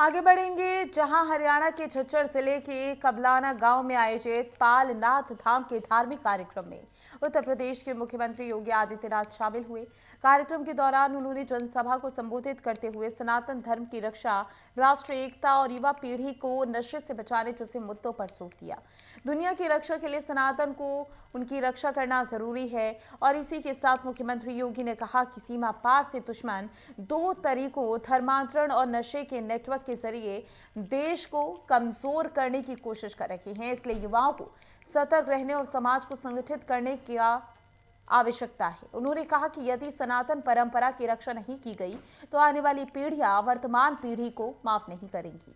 आगे बढ़ेंगे जहां हरियाणा के झज्जर जिले के कबलाना गांव में आयोजित पालनाथ धाम के धार्मिक कार्यक्रम में उत्तर प्रदेश के मुख्यमंत्री योगी आदित्यनाथ शामिल हुए। कार्यक्रम के दौरान उन्होंने जनसभा को संबोधित करते हुए सनातन धर्म की रक्षा, राष्ट्रीय एकता और युवा पीढ़ी को नशे से बचाने जैसे मुद्दों पर जोर दिया। दुनिया की रक्षा के लिए सनातन को उनकी रक्षा करना जरूरी है और इसी के साथ मुख्यमंत्री योगी ने कहा कि सीमा पार से दुश्मन दो तरीकों धर्मांतरण और नशे के नेटवर्क के जरिए देश को कमजोर करने की कोशिश कर रहे हैं, इसलिए युवाओं को सतर्क रहने और समाज को संगठित करने की आवश्यकता है। उन्होंने कहा कि यदि सनातन परंपरा की रक्षा नहीं की गई तो आने वाली पीढ़ियां वर्तमान पीढ़ी को माफ नहीं करेंगी।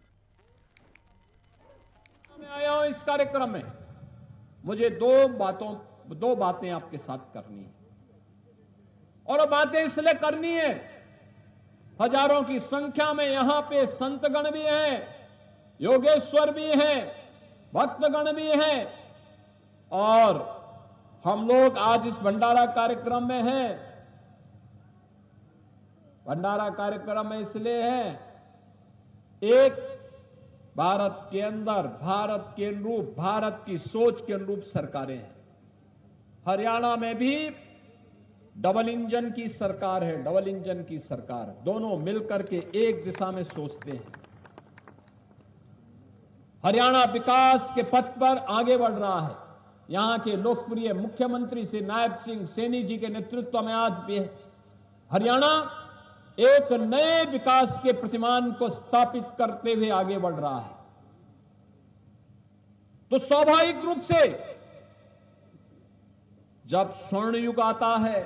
मैं आया हूं इस कार्यक्रम में, मुझे दो बातें आपके साथ करनी है और वो बातें इसलिए करनी है, हजारों की संख्या में यहां पे संतगण भी हैं, योगेश्वर भी हैं, भक्तगण भी हैं और हम लोग आज इस भंडारा कार्यक्रम में हैं। भंडारा कार्यक्रम में इसलिए है, एक भारत के अंदर भारत के अनुरूप, भारत की सोच के अनुरूप सरकारें हैं। हरियाणा में भी डबल इंजन की सरकार है, डबल इंजन की सरकार, दोनों मिलकर के एक दिशा में सोचते हैं। हरियाणा विकास के पथ पर आगे बढ़ रहा है। यहां के लोकप्रिय मुख्यमंत्री श्री नायब सिंह सैनी जी के नेतृत्व में आज भी हरियाणा एक नए विकास के प्रतिमान को स्थापित करते हुए आगे बढ़ रहा है। तो स्वाभाविक रूप से जब स्वर्ण युग आता है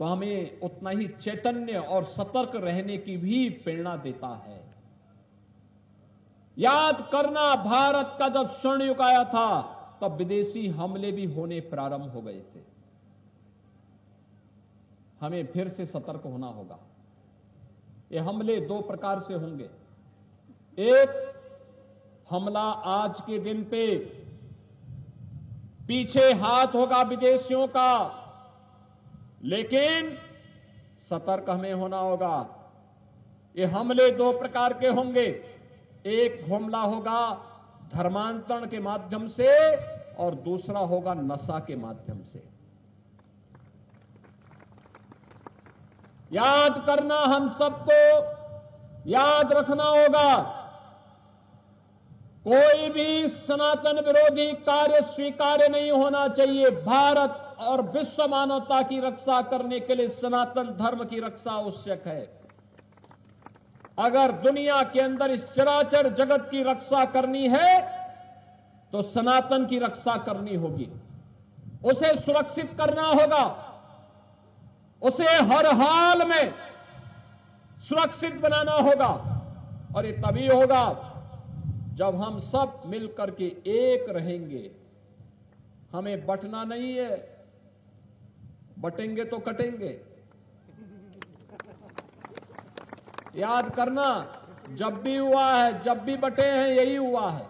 तो हमें उतना ही चैतन्य और सतर्क रहने की भी प्रेरणा देता है। याद करना, भारत का जब स्वर्ण युग आया था तब विदेशी हमले भी होने प्रारंभ हो गए थे। हमें फिर से सतर्क होना होगा। ये हमले दो प्रकार से होंगे। एक हमला आज के दिन पे पीछे हाथ होगा विदेशियों का, लेकिन सतर्क हमें होना होगा। ये हमले दो प्रकार के होंगे। एक हमला होगा धर्मांतरण के माध्यम से और दूसरा होगा नशा के माध्यम से। याद करना, हम सबको याद रखना होगा, कोई भी सनातन विरोधी कार्य स्वीकार्य नहीं होना चाहिए। भारत और विश्व मानवता की रक्षा करने के लिए सनातन धर्म की रक्षा आवश्यक है। अगर दुनिया के अंदर इस चराचर जगत की रक्षा करनी है तो सनातन की रक्षा करनी होगी, उसे सुरक्षित करना होगा, उसे हर हाल में सुरक्षित बनाना होगा। और ये तभी होगा जब हम सब मिलकर के एक रहेंगे। हमें बंटना नहीं है, बटेंगे तो कटेंगे। याद करना, जब भी हुआ है, जब भी बटे हैं, यही हुआ है।